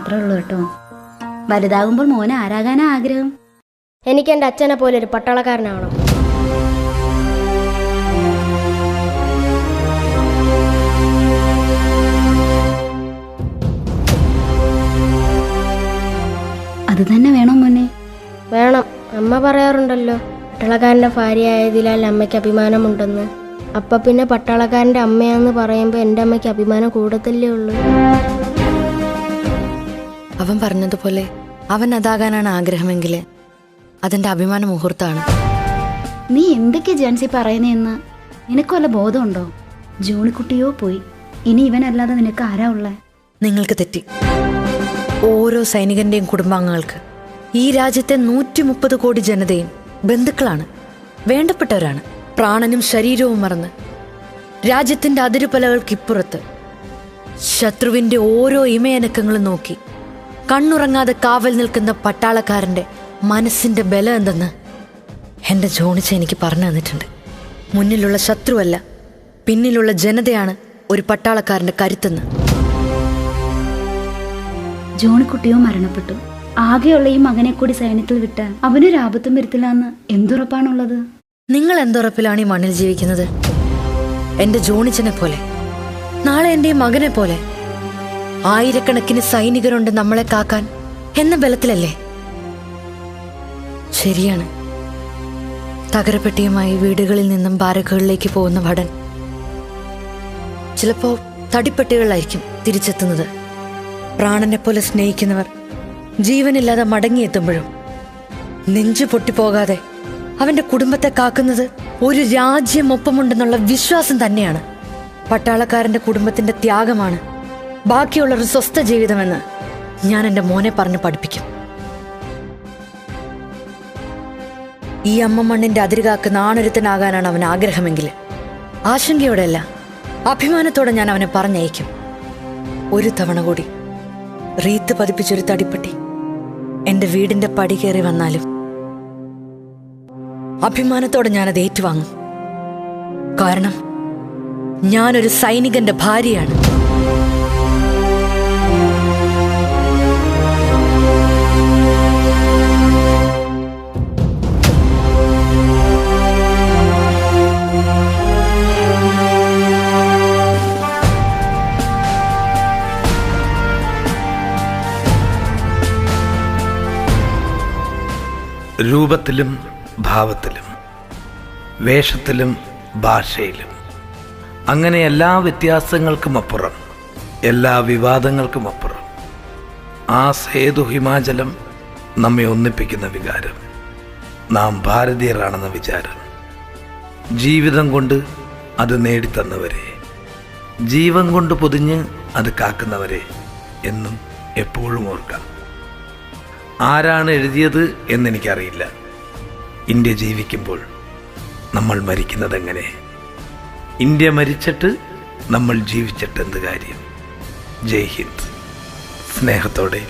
മാത്രമേ ഉള്ളൂ കേട്ടോ. വലുതാകുമ്പോൾ മോനെ ആരാകാനാ ആഗ്രഹം? എനിക്ക് എൻ്റെ അച്ഛനെ പോലെ ഒരു പട്ടാളക്കാരനാവണം. അത് തന്നെ വേണോ മോനെ? വേണം. അമ്മ പറയാറുണ്ടല്ലോ, പട്ടാളക്കാരൻ്റെ ഭാര്യയായതിനാൽ അമ്മയ്ക്ക് അഭിമാനമുണ്ടെന്ന്. അപ്പം പിന്നെ പട്ടാളക്കാരൻ്റെ അമ്മയാന്ന് പറയുമ്പോൾ എൻ്റെ അമ്മയ്ക്ക് അഭിമാനം കൂടത്തല്ലേ ഉള്ളൂ. അവൻ പറഞ്ഞതുപോലെ അവൻ അതാകാനാണ് ആഗ്രഹമെങ്കിൽ അതിൻ്റെ അഭിമാന മുഹൂർത്തമാണ്. നീ എന്തൊക്കെയാ ജാൻസി പറയുന്നതെന്ന് നിനക്ക് വല്ല ബോധമുണ്ടോ? ജോണിക്കുട്ടിയോ പോയി, ഇനി ഇവനല്ലാതെ നിനക്ക് ആരാ ഉള്ളേ? നിങ്ങൾക്ക് തെറ്റി. ഓരോ സൈനികന്റെയും കുടുംബാംഗങ്ങൾക്ക് ഈ രാജ്യത്തെ 130 കോടി ജനതയും ബന്ധുക്കളാണ്, വേണ്ടപ്പെട്ടവരാണ്. പ്രാണനും ശരീരവും മറന്ന് രാജ്യത്തിന്റെ അതിരുപലകൾക്കിപ്പുറത്ത് ശത്രുവിന്റെ ഓരോ ഇമയനക്കങ്ങളും നോക്കി കണ്ണുറങ്ങാതെ കാവൽ നിൽക്കുന്ന പട്ടാളക്കാരന്റെ മനസ്സിന്റെ ബലം എന്തെന്ന് എൻ്റെ ജോണിച്ച എനിക്ക് പറഞ്ഞു തന്നിട്ടുണ്ട്. മുന്നിലുള്ള ശത്രുവല്ല, പിന്നിലുള്ള ജനതയാണ് ഒരു പട്ടാളക്കാരന്റെ കരുത്തെന്ന്. ജോണിക്കുട്ടിയോ മരണപ്പെട്ടു. ആകെയുള്ള ഈ മകനെ കൂടി സൈന്യത്തിൽ വിട്ടാൽ അവനൊരു ആപത്തും വരുത്തില്ല എന്ന് എന്തുറപ്പാണുള്ളത്? നിങ്ങൾ എന്തുറപ്പിലാണ് ഈ മണ്ണിൽ ജീവിക്കുന്നത്? എന്റെ ജോണിച്ചനെ പോലെ, നാളെ എൻ്റെ മകനെ പോലെ ആയിരക്കണക്കിന് സൈനികരുണ്ട് നമ്മളെ കാക്കാൻ എന്ന ബലത്തിലല്ലേ? ശരിയാണ്, തകരപ്പെട്ടിയുമായി വീടുകളിൽ നിന്നും ബാരക്കുകളിലേക്ക് പോകുന്ന ഭടൻ ചിലപ്പോ തടിപ്പെട്ടികളിലായിരിക്കും തിരിച്ചെത്തുന്നത്. പ്രാണനെ പോലെ സ്നേഹിക്കുന്നവർ ജീവനില്ലാതെ മടങ്ങിയെത്തുമ്പോഴും നെഞ്ചു പൊട്ടിപ്പോകാതെ അവന്റെ കുടുംബത്തെ കാക്കുന്നത് ഒരു രാജ്യം ഒപ്പമുണ്ടെന്നുള്ള വിശ്വാസം തന്നെയാണ്. പട്ടാളക്കാരന്റെ കുടുംബത്തിന്റെ ത്യാഗമാണ് ബാക്കിയുള്ളൊരു സ്വസ്ഥ ജീവിതമെന്ന് ഞാൻ എൻ്റെ മോനെ പറഞ്ഞ് പഠിപ്പിക്കും. ഈ അമ്മ മണ്ണിന്റെ അതിര് കാക്കുന്ന ആണൊരുത്തനാകാനാണ് അവൻ ആഗ്രഹമെങ്കിൽ ആശങ്കയോടെയല്ല, അഭിമാനത്തോടെ ഞാൻ അവനെ പറഞ്ഞയക്കും. ഒരു തവണ കൂടി റീത്ത് പതിപ്പിച്ചൊരു തടിപ്പെട്ടി എന്റെ വീടിന്റെ പടി കയറി വന്നാലും അഭിമാനത്തോടെ ഞാനത് ഏറ്റുവാങ്ങും. കാരണം ഞാനൊരു സൈനികന്റെ ഭാര്യയാണ്. രൂപത്തിലും ഭാവത്തിലും വേഷത്തിലും ഭാഷയിലും, അങ്ങനെ എല്ലാ വ്യത്യാസങ്ങൾക്കുമപ്പുറം, എല്ലാ വിവാദങ്ങൾക്കുമപ്പുറം ആ സേതു ഹിമാചലം നമ്മെ ഒന്നിപ്പിക്കുന്ന വികാരം, നാം ഭാരതീയരാണെന്ന വിചാരം. ജീവിതം കൊണ്ട് അത് നേടിത്തന്നവരെ, ജീവൻ കൊണ്ട് പൊതിഞ്ഞ് അത് കാക്കുന്നവരെ എന്നും എപ്പോഴും ഓർക്കാം. ആരാണ് എഴുതിയത് എന്നെനിക്കറിയില്ല. ഇന്ത്യ ജീവിക്കുമ്പോൾ നമ്മൾ മരിക്കുന്നതെങ്ങനെ? ഇന്ത്യ മരിച്ചിട്ട് നമ്മൾ ജീവിച്ചിട്ട് എന്ത് കാര്യം? ജയ് ഹിന്ദ്. സ്നേഹത്തോടെ